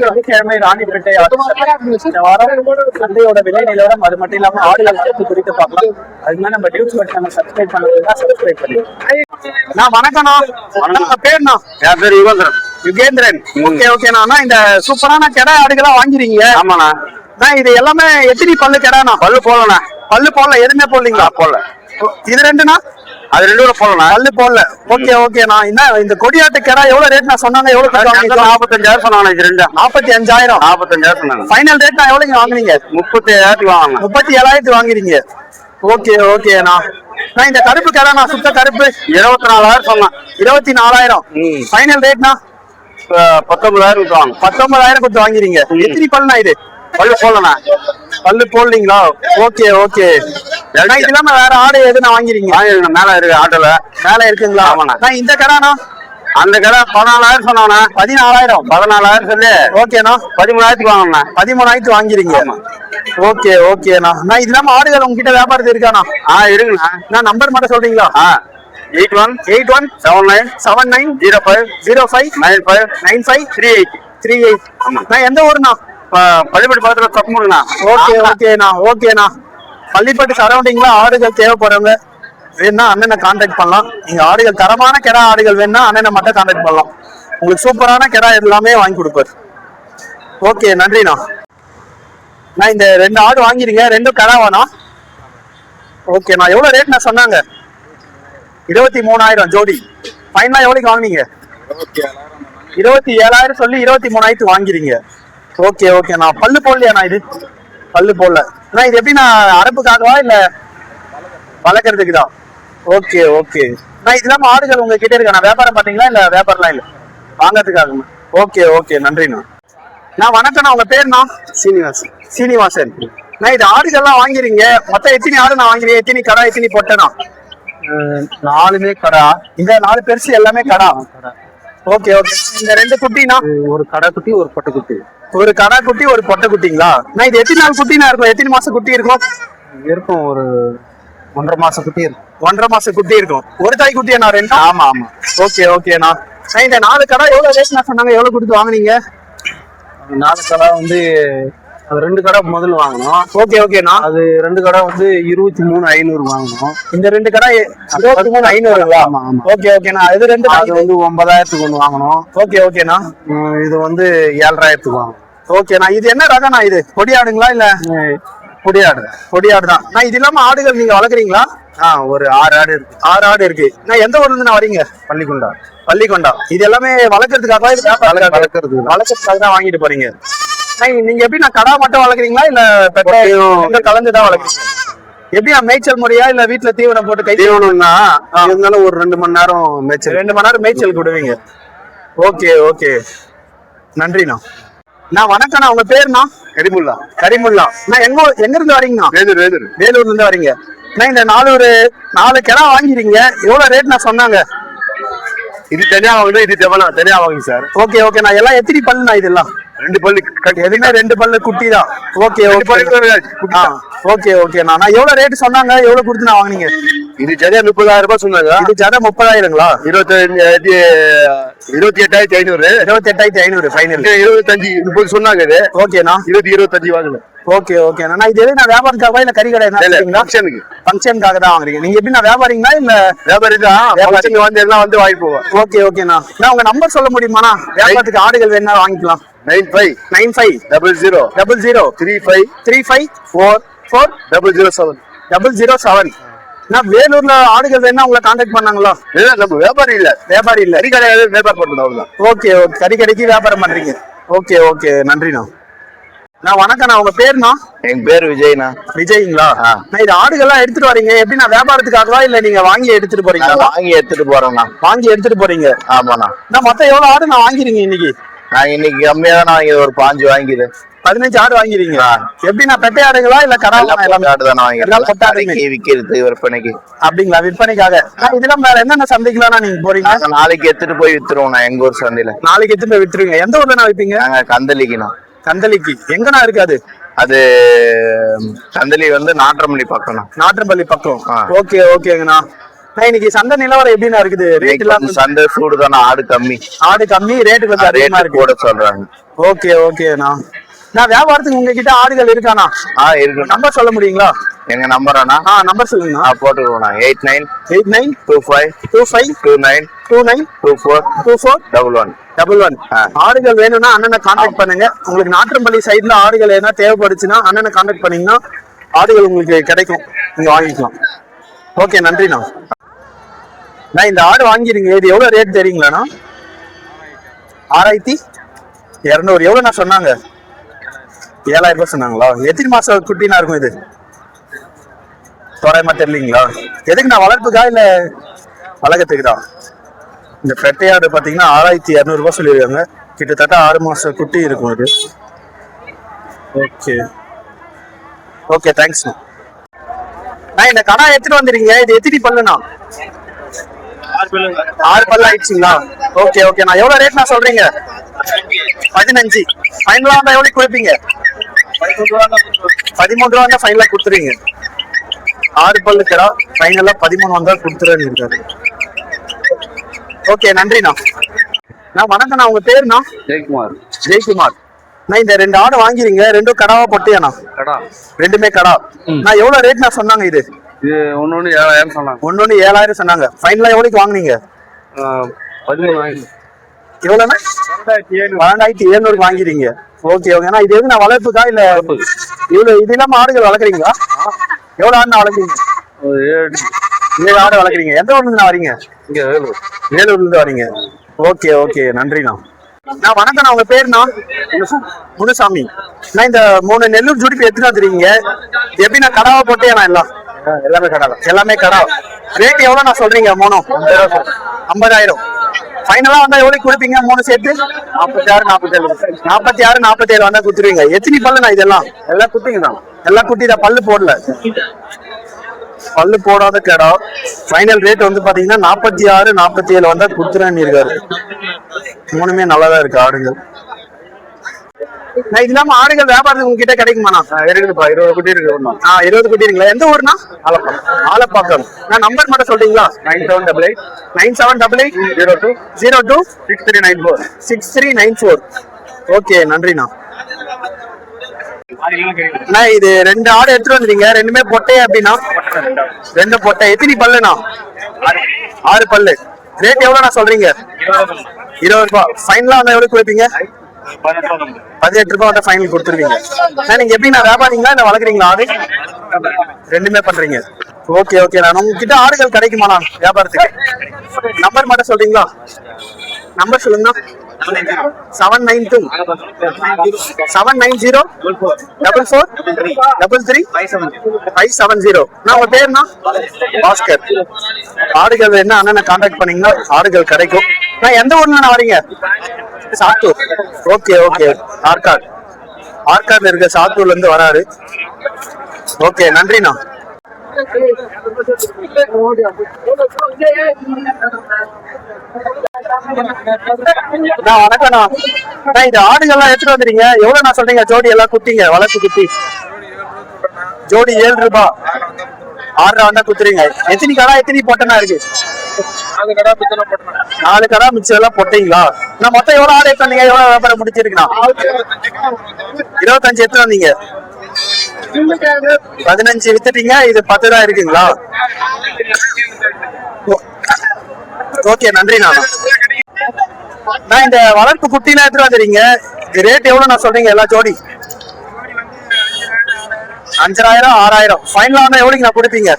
சனிக்கிழமை ராணிப்பேட்டை சந்தையோட விலை நிலவரம் அது மட்டும் இல்லாம ஆடுகள் வளர்ப்பு குறித்து பார்க்கலாம். அதுக்கு நம்ம நியூஸ் சேனல் சப்ஸ்கிரைப் பண்ணதுதான் சப்ஸ்கிரைப் பண்ணி. நான் வணக்கம்ண்ணா. உங்க பேருண்ணா? என் பேர் யுகேந்திரன். யுகேந்திரன். ஓகே ஓகேண்ணா. இந்த சூப்பரான கிடா ஆடுகளா வாங்கிறீங்க? ஆமாண்ணா. இது எல்லாமே எத்தனை பல்லு கிடாண்ணா? பல்லு போடலண்ணா. பல்லு போடல, எதுவுமே போடலீங்களா? போடல. இது ரெண்டுண்ணா? அது ரெண்டு கூட போடலண்ணா. பல்லு போடல. ஓகே ஓகேண்ணா. இந்த கொடியாட்டு கிடா எவ்வளவு ரேட் நான் சொன்னாங்க? எவ்வளவு 45,000 சொன்னாங்க. இது ரெண்டு 45,000. 45,000 சொன்னாங்க. ஃபைனல் ரேட் நான் எவ்வளவு வாங்குனீங்க? 37,000 வாங்க. 37,000 வாங்குறீங்க. ஓகே ஓகேண்ணா. நான் இந்த கருப்பு கடை நான் சுத்த கருப்பு 24,000 சொன்னேன். 24,000. ஃபைனல் ரேட்னா 19,000 வாங்க. 19,000 கொடுத்து வாங்கிறீங்க. எத்தனை பல்லுண்ணா இது? பல்லு போடலண்ணா. பல்லு போடலீங்களா? Okay okay. இது இல்லாம வேற ஆடு எதுனா வாங்கிறீங்க? மேல இருக்கு ஆட்டோல. மேல இருக்குங்களா? ஆமாண்ணா. நான் இந்த கடைண்ணா அந்த கடை 14,000 சொன்னாங்கண்ணா. 14,000. 14,000 சொல்லி ஓகேண்ணா 13,000 வாங்கண்ணா. 13,000 வாங்கிறீங்க. ஓகே ஓகேண்ணா. நான் இது இல்லாம ஆடுகள் உங்ககிட்ட வியாபாரத்து இருக்காண்ணா? இருக்குண்ணா. நான் நம்பர் மட்டும் சொல்றீங்களா? 81 79 79 05 05 95 95 38 38. நான் எந்த ஊருண்ணா? பள்ளிப்பட்டி பக்கத்துல தப்புமுங்கண்ணா. ஓகே ஓகேண்ணா. ஓகேண்ணா. பள்ளிப்பட்டு சரௌண்டிங்ல ஆடுகள் தேவைப்படுறவங்க வேணா அண்ணனை கான்டாக்ட் பண்ணலாம். நீங்க ஆடுகள் தரமான கிடா ஆடுகள் வேணா அண்ணனை மட்டும் கான்டாக்ட் பண்ணலாம். உங்களுக்கு சூப்பரான கிடா எல்லாமே வாங்கி கொடுப்பாரு. ஓகே நன்றிண்ணா. நான் இந்த 2 ஆடு வாங்கிருங்க. 2 கடாவாண்ணா? ஓகேண்ணா. எவ்வளவு ரேட் நான் சொன்னாங்க? 23,000 ஜோடி. ஃபைனலா எவ்வளவுக்கு வாங்கினீங்க? 27,000 சொல்லி 23,000 வாங்கிறீங்க. ஓகே ஓகேண்ணா. பல்லு போடலையாண்ணா? இது பல்லு போடல. நான் இது எப்படி நான் அரப்புக்காகவா இல்ல வளர்க்கறதுக்கு தான்? Okay okay. நான் இது இல்லாம ஆடுகள் உங்ககிட்ட இருக்கா? நான் வியாபாரம் பாத்தீங்களா இல்ல வியாபாரம்லாம் இல்ல வாங்கறதுக்காக? ஓகே ஓகே நன்றிண்ணா. நான் வணக்கம்ண்ணா. உங்க பேருண்ணா? சீனிவாசன். சீனிவாசன். நான் இது ஆடுகள்லாம் வாங்கிறீங்க. மொத்தம் எத்தனை ஆடு நான் வாங்கிறேன்? எத்தனை கடா எத்தனை பொட்டனா? 4 கடா. இந்த 4 பெருசு எல்லாமே கடா. Okay okay. இந்த 2 குட்டினா? ஒரு கடா குட்டி ஒரு பொட்டை குட்டி. ஒரு கடா குட்டி ஒரு பொட்டை குட்டிங்களா? நான் இது எத்தனை நாள் குட்டினா இருக்கும்? எத்தனை மாசம் குட்டி இருக்கும்? இருக்கும் ஒரு 1.5 மாசம் குட்டி இருக்கும். 1.5 மாசம் குட்டி இருக்கும். ஒரு தாய் குட்டியா நான் 2? ஆமா ஆமா. ஓகே ஓகேண்ணா. இந்த 4 கடா எவ்வளவு ரேட் நான் சொன்னாங்க? எவ்வளவு கொடுத்து வாங்குனீங்க? 4 கடா அது 2 கடை முதல்ல வாங்கணும். ஓகே ஓகேண்ணா. அது 2 கடை 23,500 வாங்கணும். இந்த 2 கடை 23,500ங்களா? ஆமா ஆமா. ஓகே ஓகேண்ணா. இது 2 அது 9,000 ஒன்று வாங்கணும். ஓகே ஓகேண்ணா. இது 7,000 வாங்கணும். ஓகேண்ணா. இது என்ன ரகம்ண்ணா? இது கொடியாடுங்களா இல்ல பொடியாடு? கொடியாடு தான். நான் இது இல்லாம ஆடுகள் நீங்க வளர்க்குறீங்களா? ஒரு 6 ஆடு இருக்கு. 6 ஆடு இருக்கு. நான் எந்த ஊர்ல இருந்து நான் வரீங்க? பள்ளிக்கொண்டா. பள்ளிக்கொண்டா. இது எல்லாமே வளர்க்கறதுக்காக வளர்க்கறதுக்கு தான் வாங்கிட்டு போறீங்க. நீங்க எப்படி நான் கடா மட்டும் வளர்க்குறீங்களா இல்ல கலந்துதான் வளர்க்குறீங்க? எப்படி மேய்ச்சல் முறையா இல்ல வீட்டுல தீவனம் போட்டு கை தீவனம்னா இருந்தாலும் ஒரு 2 மணி நேரம் மேய்ச்சல். 2 மணி நேரம் மேய்ச்சல் கொடுவீங்க. ஓகே ஓகே நன்றிண்ணா. நான் வணக்கம்ண்ணா. உங்க பேருண்ணா? கரிமுல்லா. கரிமுல்லா. நான் எங்க இருந்து வரீங்கண்ணா? வேலூர்ல இருந்து வரீங்க. நான் இந்த 4 கிடா வாங்கிறீங்க. எவ்வளவு ரேட் நான் சொன்னாங்க? இது தனியா வாங்குது, இது தனியா வாங்குங்க சார். Okay okay. நான் எல்லாம் எத்தனை பல்லுண்ணா? இதெல்லாம் 2 பல்லு. எதுவுமே 2 பல்லு குட்டி தான். ஓகே ஓகே ஓகேண்ணா. நான் எவ்வளவு ரேட் சொன்னாங்க? எவ்வளவு கொடுத்து நான் வாங்கினீங்க? இது சரியா 30,000 சொன்னாங்க. இது ஜத 30,000ங்களா? 28,500. 28,500 ஃபைனல். 25 30 சொன்னாங்க. இது ஓகேண்ணா. 25 வாங்கல. ஓகே ஓகேண்ணா. நான் இது நான் வியாபாரத்துக்காக இல்ல கறி கடை ஃபங்க்ஷனுக்காக தான் வாங்குறீங்க? நீங்க எப்படி நான் வியாபாரிங்களா இல்ல? வியாபாரி தான். வந்து வாங்கி போவேன். ஓகே ஓகேண்ணா. நான் உங்க நம்பர் சொல்ல முடியுமாண்ணா? வியாபாரத்துக்கு ஆடுகள் வேணா வாங்கிக்கலாம். 95 00 00 35 35 44 007 007. நான் வேலூர்ல ஆடுகள் வேணா உங்களை கான்டாக்ட் பண்ணாங்களா? நம்ம வியாபாரி இல்ல. கறி கடை வியாபாரம் பண்றது அவ்வளவுதான். Okay okay. கறி கடைக்கு வியாபாரம் பண்றீங்க. ஓகே ஓகே நன்றிண்ணா. நான் வணக்கம்ண்ணா. உங்க பேருண்ணா? என் பேர் விஜய்ண்ணா. விஜய்ங்களா? நான் இது ஆடுகள்லாம் எடுத்துட்டு வரீங்க. எப்படி நான் வியாபாரத்துக்காகவா இல்ல நீங்க வாங்கி எடுத்துட்டு போறீங்களா? வாங்கி எடுத்துட்டு போறேண்ணா. வாங்கி எடுத்துட்டு போறீங்க? ஆமாண்ணா. நான் மொத்தம் எவ்வளவு ஆடு நான் வாங்கிறீங்க இன்னைக்கு? நான் இன்னைக்கு கம்மியா தான் வாங்கி ஒரு 5 வாங்கிடுறேன். 15 ஆடு வாங்கிறீங்க. எப்படி நான் பெட்டை ஆடுங்களா இல்ல கடா? ஆடு தானே வாங்கிடுறேன். விற்கிறது விற்பனைக்கு. அப்படிங்களா? விற்பனைக்காக. இதெல்லாம் வேற என்னென்ன சந்தைக்குலாம் நீங்க போறீங்க? நாளைக்கு எடுத்துட்டு போய் வித்துருவோம். நான் எங்க ஊர் சந்தையில நாளைக்கு எடுத்துட்டு போய் வித்துருவீங்க. எந்த ஊர்ல நான் விப்பீங்க? கந்தளிக்குண்ணா. கந்தளிக்கு எங்கண்ணா இருக்காது? அது கந்தளி நாற்றம்பள்ளி பக்கம். நாற்றம்பள்ளி பக்கம். ஓகே ஓகேங்கண்ணா. நான் இன்னைக்கு சந்தை நிலவரம் எப்படின்னா இருக்குது? ரேட் எல்லாம் சண்டை சூடு தானே, ஆடு கம்மி. ஆடு கம்மி, ரேட்டு கொஞ்சம் அதிகமா ரேட் இருக்கு. கூட சொல்றாங்க. ஓகே ஓகேண்ணா. நான் வியாபாரத்துக்கு உங்ககிட்ட ஆடுகள் இருக்காண்ணா? இருக்கு. நம்பர் சொல்ல முடியுங்களா? எங்க நம்பராண்ணா? நம்பர் சொல்லுங்கண்ணா. போட்டுக்கோண்ணா. 892525292411. ஆடுகள் வேணும்னா அண்ணனை கான்டாக்ட் பண்ணுங்க. உங்களுக்கு நாற்றம்பள்ளி சைட்ல ஆடுகள் எதனா தேவைப்படுச்சுன்னா அண்ணனை கான்டாக்ட் பண்ணீங்கன்னா ஆடுகள் உங்களுக்கு கிடைக்கும், நீங்க வாங்கிக்கலாம். ஓகே, நன்றிண்ணா. நான் இந்த ஆடு வாங்கிருங்க, இது எவ்வளவு ரேட் தெரியுங்களாண்ணா? 6200. எவ்வளவு நான் சொன்னாங்க? 7000 ரூபாய் சொன்னாங்களா? எத்தனை மாசம் குட்டினா இருக்கும் இது? தோராயமா தெரியலீங்களா? எதுக்கு நான் வளர்ப்புக்கா இல்ல வளர்க்கறதுக்கு தான்? இந்த பெட்டையாடு பாத்தீங்கன்னா 6200 ரூபாய் சொல்லியிருக்காங்க. கிட்டத்தட்ட 6 மாசம் குட்டி இருக்கும் இது. Okay okay, thanks. நான் இந்த கடா எடுத்துட்டு வந்துருங்க. இது எத்தனை பல்லுண்ணா? 6 பல்லு ஆயிடுச்சுங்களா? Okay okay. நான் எவ்வளவு ரேட் நான் சொல்றீங்க? 15. ஃபைனலா வந்தா எவ்வளவு கொடுப்பீங்க? 13 ரூபா தான் ஃபைனலா கொடுத்துருவீங்க. 6 பல்லு கடா ஃபைனலா 13 வந்தா கொடுத்துருன்னு இருக்காரு. ஓகே, நன்றிண்ணா. நான் வணக்கண்ணா, உங்க பேருண்ணா? ஜெயக்குமார். ஜெயக்குமார். நான் இந்த 2 ஆடு வாங்கிருங்க. ரெண்டும் கடாவா பொட்டியாண்ணா? கடா. ரெண்டுமே கடா. நான் எவ்வளவு ரேட் நான் சொன்னாங்க? இது ஒன்னு 7000 சொன்னாங்க. ஒன்னு 7000 சொன்னாங்க. ஃபைனலா எவ்வளவுக்கு வாங்குனீங்க? 13000. எவ்வளவுண்ணா? 12700 வாங்கிருங்க. Okay okay. இது எது நான் வளர்ப்புக்கா இல்ல இவ்வளவு இது இல்லாம ஆடுகள் வளர்க்குறீங்களா? எவ்வளவு ஆடு வளர்க்குறீங்க? 7 ஆடு வளர்க்குறீங்க. எந்த ஊர்ல இருந்து வரீங்க? இங்க வேலூர்ல இருந்து வரீங்க. ஓகே ஓகே, நன்றிண்ணா. நான் வணக்கண்ணா, உங்க பேருண்ணா? முனுசாமி. நான் இந்த 3 நெல்லூர் ஜுடிப்பு எடுத்துட்டு வந்துருக்கீங்க. எப்படி நான் கடாவா போட்டேன்? எல்லாம் எல்லாமே கடா. எல்லாமே கடா. ரேட் எவ்வளவு நான் சொல்றீங்க? 50,000. ஃபைனலா வந்தா எவ்வளவு கொடுப்பீங்க? 3 சேர்த்து 46 வந்தா குடுத்துருவீங்க. எத்தனை பல்லு நான் இதெல்லாம்? எல்லாம் குட்டிங்க தான். எல்லாம் குட்டி தான், பல்லு போடல. பல்லு போடாத கடா. ஃபைனல் ரேட் வந்து பாத்தீங்கன்னா 46 47 வந்தா குடுத்துறேன்னு இருக்காரு. மூணுமே நல்லாதான் இருக்கு ஆடுகள். நான் இது இல்லாம ஆடுகள் வியாபாரத்துக்கு உங்ககிட்ட கிடைக்குமாண்ணா? இருக்குதுப்பா, 20 குட்டி இருக்கு. 20 குட்டி இருக்குங்களா? எந்த ஊர்னா? ஆலப்பாக்கம். நான் நம்பர் மட்டும் சொல்றீங்களா? 9788 02 6394. ஓகே, நன்றிண்ணா. நான் இது 2 ஆடு எடுத்துட்டு வந்துருங்க. ரெண்டுமே பொட்டை அப்படின்னா? 2 பொட்டை. எத்தனை பல்லுண்ணா? 6 பல்லு. ரேட் எவ்வளவு நான் சொல்றீங்க? 20 ரூபாய். ஃபைனலா வந்தா எவ்வளவு கொடுப்பீங்க? 18 ரூபாய் வந்தா ஃபைனல் கொடுத்துருவீங்க. நீங்க எப்படி நான் வியாபாரிங்களா இல்ல வளர்க்குறீங்களா? ஆடு ரெண்டுமே பண்றீங்க. Okay okay. நான் உங்ககிட்ட ஆடுகள் கிடைக்குமா நான் வியாபாரத்துக்கு? நம்பர் மட்டும் சொல்றீங்களா? நம்பர் சொல்லுங்க. 792 790 44 570. நான் உங்க பேருண்ணா? பாஸ்கர். ஆடுகள் என்ன அண்ணனை கான்டாக்ட் பண்ணீங்கன்னா ஆடுகள் கிடைக்கும். நான் எந்த ஊர்ல நான் வரீங்க? சாத்தூர். Okay okay. ஆற்காடுல இருக்க சாத்தூர்ல இருந்து வராரு. ஓகே, நன்றிண்ணா. வணக்கம்ண்ணா. நான் இந்த ஆடுகள்லாம் எடுத்துட்டு வந்துறீங்க. எவ்வளவு நான் சொல்றீங்க? ஜோடி எல்லாம் குட்டிங்க, வளர்ப்பு குட்டி. ஜோடி 7 ரூபாய். 6 வந்தா குத்துறீங்க. எத்தனை கடா எத்தனை பொட்டனா இருக்கு? 4 கடா, மிச்சம் எல்லாம் பொட்டைங்களா? நான் மொத்தம் எவ்வளவு ஆடு எடுத்து வந்தீங்க? எவ்வளவு வியாபாரம் முடிச்சிருக்குண்ணா? 25 எடுத்து வந்தீங்க. 15 வித்துட்டீங்க. இது 10 தான் இருக்குங்களா? ஓகே, நன்றிண்ணா. நான் இந்த வளர்ப்பு குட்டிலாம் எடுத்துட்டு வந்துறீங்க. ரேட் எவ்வளவு நான் சொல்றீங்க? எல்லா ஜோடி 5000 6000. ஃபைனலா வந்தா எவ்வளவுக்கு நான் கொடுப்பீங்க?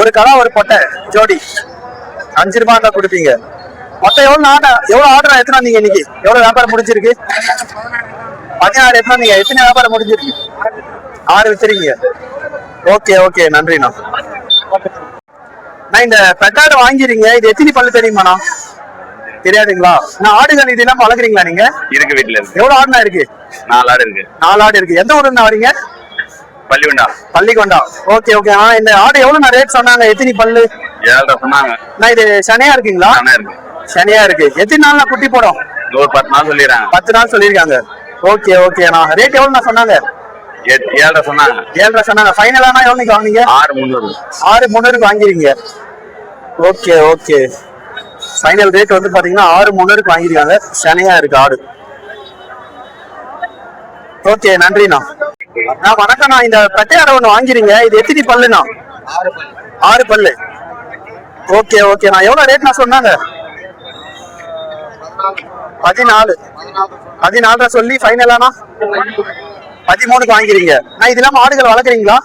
ஒரு கடா ஒரு பொட்டை ஜோடி 5 ரூபாய் தான் கொடுப்பீங்க. மொத்தம் எவ்வளவு ஆர்டர் எத்தனை வந்தீங்க இன்னைக்கு? எவ்வளவு வியாபாரம் முடிஞ்சிருக்கு? 16 எத்தனை வந்தீங்க? எத்தனை வியாபாரம் முடிஞ்சிருக்கு? 6 வித்துறீங்க. ஓகே ஓகே, நன்றிண்ணா. நான் இந்த பெட்டாடு வாங்கிருங்க. இது எத்தனை பல்லு தெரியுமாண்ணா? தெரியாதுங்களா? நான் ஆடுகள் இது இல்லாம வளர்க்குறீங்களா நீங்க? இருக்கு, வீட்டுல இருக்கு. எவ்வளவு ஆடுனா இருக்கு? 4 ஆடு இருக்கு. 4 ஆடு இருக்கு. எந்த ஊர்ல இருந்து வரீங்க? பள்ளிக்கொண்டா. Okay okay. இந்த ஆடு எவ்வளவு நான் ரேட் சொன்னாங்க? எத்தனை பல்லு? 7 சொன்னாங்க. நான் இது சனியா இருக்குங்களா? சனியா இருக்கு. எத்தனை நாள் நான் குட்டி போடும்? 10 நாள் சொல்லிடுறாங்க. 10 நாள் சொல்லிருக்காங்க. Okay okay. நான் ரேட் எவ்வளவு நான் சொன்னாங்க? 7 சொன்னாங்க. 7 சொன்னாங்க. ஃபைனலானா எவ்வளவுக்கு வாங்குனீங்க? 6,300. 6,300 வாங்கிருங்க. Okay okay. ஃபைனல் ரேட் வந்து பாத்தீங்கன்னா 6,300 வாங்கிருக்காங்க. சனையா இருக்கு ஆடு. ஓகே நன்றிண்ணா. வணக்கம்ண்ணா. இந்த பெட்டையாடை ஒண்ணு வாங்கிறீங்க, இது எத்தனை பல்லுண்ணா? 6 பல்லு. Okay okay. நான் எவ்வளவு ரேட் நான் சொன்னாங்க? 14 சொல்லி ஃபைனலானா 13க்கு வாங்கிறீங்க. நான் இது இல்லாம ஆடுகள் வளர்க்குறீங்களா?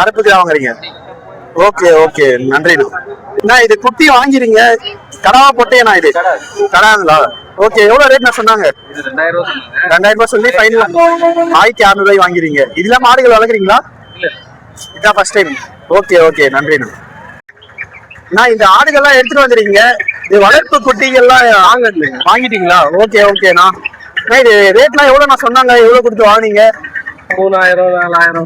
அறுப்புக்கு தான் வாங்குறீங்க. ஓகே ஓகே நன்றிண்ணா. நான் இது குட்டி வாங்கிறீங்க, கடாவா பொட்டையண்ணா? இது கடாங்களா? ஓகே. எவ்வளவு ரேட் நான் சொன்னாங்க? 2000 சொல்லி ஃபைனல் 1600 வாங்கிறீங்க. இது இல்லாம ஆடுகள் வளர்க்குறீங்களா? இதான் ஃபர்ஸ்ட் டைம். ஓகே ஓகே நன்றிண்ணா. நான் இந்த ஆடுகள்லாம் எடுத்துட்டு வந்துருக்கீங்க, இது வளர்ப்பு குட்டிகள்லாம் வாங்கிட்டீங்களா? ஓகே ஓகேண்ணா. இது ரேட்லாம் எவ்வளவு நான் சொன்னாங்க? எவ்வளவு கொடுத்து வாங்குனீங்க? 3000 4000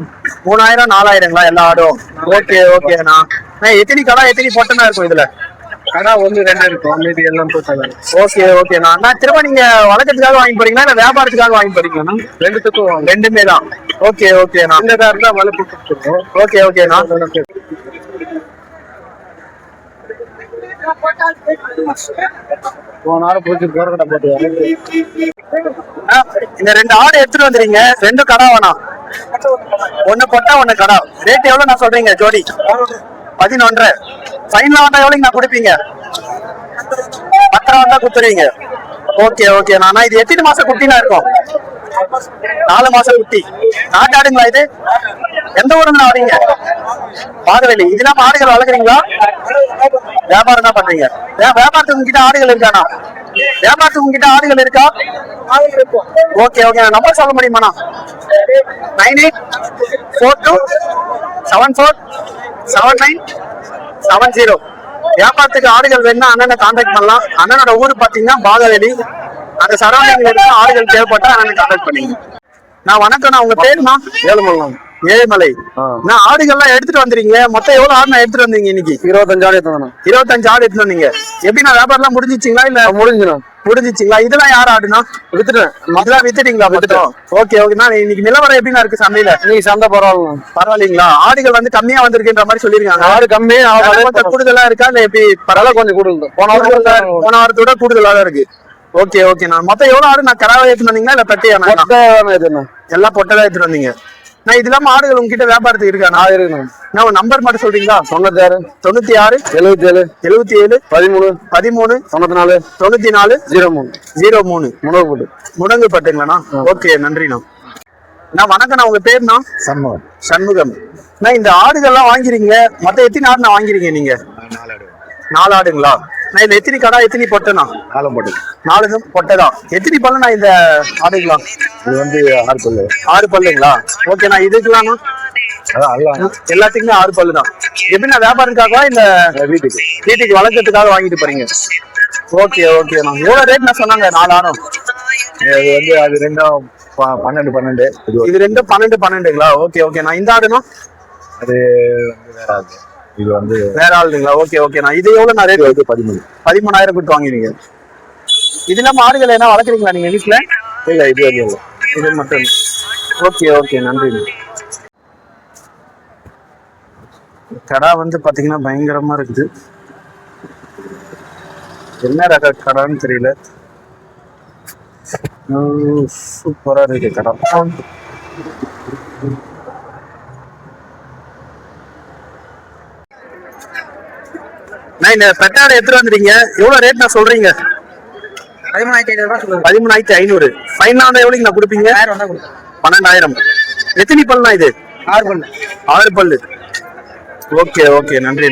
3000 4000ங்களா எல்லா ஆடும்? ஓகே ஓகேண்ணா. எத்தனை கடா எத்தனை பொட்டனா இருக்கும் இதுல? கடை 1 2 இருக்கும், மீதி எல்லாம் போட்டாங்க. ஓகே ஓகேண்ணா. நான் திரும்ப நீங்க வளர்க்கறதுக்காக வாங்கி போறீங்களா இல்ல வியாபாரத்துக்காக வாங்கி போறீங்களா? ரெண்டுத்துக்கும் ரெண்டுமே தான். ஓகே ஓகேண்ணா. சின்னதா இருந்தா வளர்ப்பு கொடுத்துருவோம். ஓகே ஓகேண்ணா. போன வாரம் போச்சு கோரக்கடை போட்டு இந்த 2 ஆடு எடுத்துட்டு வந்துறீங்க, 2 கடா வேணாம், 1 பொட்டா 1 கடா. ரேட் எவ்வளவு நான் சொல்றீங்க ஜோடி? 11.5. ஃபைனலா வந்தா எவ்வளவு நான் கொடுப்பீங்க? 10 வந்தா கொடுத்துருவீங்க. Okay okay. நான் இது எத்தனை மாசம் குட்டினா இருக்கும்? 4 மாசம் குட்டி. நாட்டாடுங்களா இது? எந்த ஊருங்க வரீங்க? பாகவேலி. இதெல்லாம் ஆடுகள் வளர்க்குறீங்களா? வியாபாரம் தான் பண்றீங்க? வியாபாரத்துக்கு உங்ககிட்ட ஆடுகள் இருக்காண்ணா? வியாபாரத்துக்கு உங்ககிட்ட ஆடுகள் இருக்கா? Okay okay. நம்பர் சொல்ல முடியுமாண்ணா? 9842747970. வியாபாரத்துக்கு ஆடுகள் வேணும்னா அண்ணனை கான்டாக்ட் பண்ணலாம். அண்ணனோட ஊரு பாத்தீங்கன்னா பாகவேலி. அந்த சரௌண்டிங்ல இருக்க ஆடுகள் தேவைப்பட்டா அண்ணனை கான்டாக்ட் பண்ணீங்க. நான் வணக்கம்ண்ணா. உங்க பேருண்ணா? ஏழுமலை. ஏழுமலை. நான் ஆடுகள்லாம் எடுத்துட்டு வந்துறீங்க. மொத்தம் எவ்வளவு ஆடு நான் எடுத்துட்டு வந்தீங்க இன்னைக்கு? 25 ஆடு எடுத்து 25 ஆடு எடுத்துட்டு வந்தீங்க. எப்படி நான் வியாபாரம் எல்லாம் முடிஞ்சிச்சிங்களா இல்ல? முடிஞ்சிச்சிங்களா? இதெல்லாம் யார் ஆடுனா? வித்துட்டேன். இதெல்லாம் வித்துட்டீங்களா? வித்துட்டோம். Okay okay. நான் இன்னைக்கு நிலவரம் எப்படின்னா இருக்கு சந்தையில? நீ சந்தை பரவாயில்லைங்களா? ஆடுகள் வந்து கம்மியா வந்திருக்குன்ற மாதிரி சொல்லிருக்காங்க. ஆடு கம்மி, கொஞ்சம் கூடுதலா இருக்கா இல்ல எப்படி? பரவாயில்ல, கொஞ்சம் கூடுதல். போன வாரத்தோட கூடுதலா தான் இருக்கு. Okay okay. நான் மொத்தம் எவ்வளவு ஆடு நான் கராவை எடுத்துட்டு வந்தீங்களா இல்ல பெட்டையா? எல்லாம் பொட்டை எடுத்துட்டு வந்தீங்க. நான் இது இல்லாம ஆடுகள் உங்ககிட்ட வியாபாரத்துக்கு இருக்கா? நான் நம்பர் மட்டும் சொல்றீங்களா? 96 77 77 13 94 03 முடங்கு பட்டுங்களாண்ணா? ஓகே நன்றிண்ணா. நான் வணக்கம்ண்ணா. உங்க பேருண்ணா? சண்முகம். நான் இந்த ஆடுகள்லாம் வாங்கிறீங்க, மொத்தம் எத்தனை ஆடு நான் வாங்கிறீங்க நீங்க? 4 ஆடுங்களா? நான் இதுல எத்தனை கடா எத்தனை பொட்டைண்ணா? 4 பொட்டைதான். எத்தனை பல்லுண்ணா இந்த ஆடுகளா? இது வந்து 6 பல்லு. 6 பல்லுங்களா? ஓகே. நான் இதுக்கெல்லாம் எல்லாத்துக்குமே 6 பல்லு தான். எப்படி நான் வியாபாரத்துக்காக இல்ல வீட்டுக்கு வளர்க்கறதுக்காக வாங்கிட்டு போறீங்க? Okay okay. நான் எவ்வளவு ரேட் நான் சொன்னாங்க 4 ஆடும்? இது வந்து அது 2 12 இது 2 12ங்களா? Okay okay. நான் இந்த ஆடுனா அது வேற ஆடு. இது வந்து வேற ஆளுங்களா? Okay okay. நான் இது எவ்வளவு நான் ரேட்? 13,000 கொடுத்து வாங்கிடுவீங்க. இது இல்லாம ஆடுகள் என்ன வளர்க்குறீங்களா நீங்க வீட்டுல? இல்ல, இது வந்து இது மட்டும். ஓகே ஓகே நன்றி. கடா வந்து பாத்தீங்கன்னா பயங்கரமா இருக்குது. என்ன ரக கடான்னு தெரியல. சூப்பரா இருக்கு கடா. நான் இந்த பெட்டாடை எடுத்துட்டு வந்துறீங்க, எவ்வளவு ரேட் நான் சொல்றீங்க? 13,500. ஃபைனலா வந்து எவ்வளவு நான் கொடுப்பீங்க? 12,000. எத்தனை பல்லுனா இது? 6 பல்லு. ஓகே ஓகே நன்றி.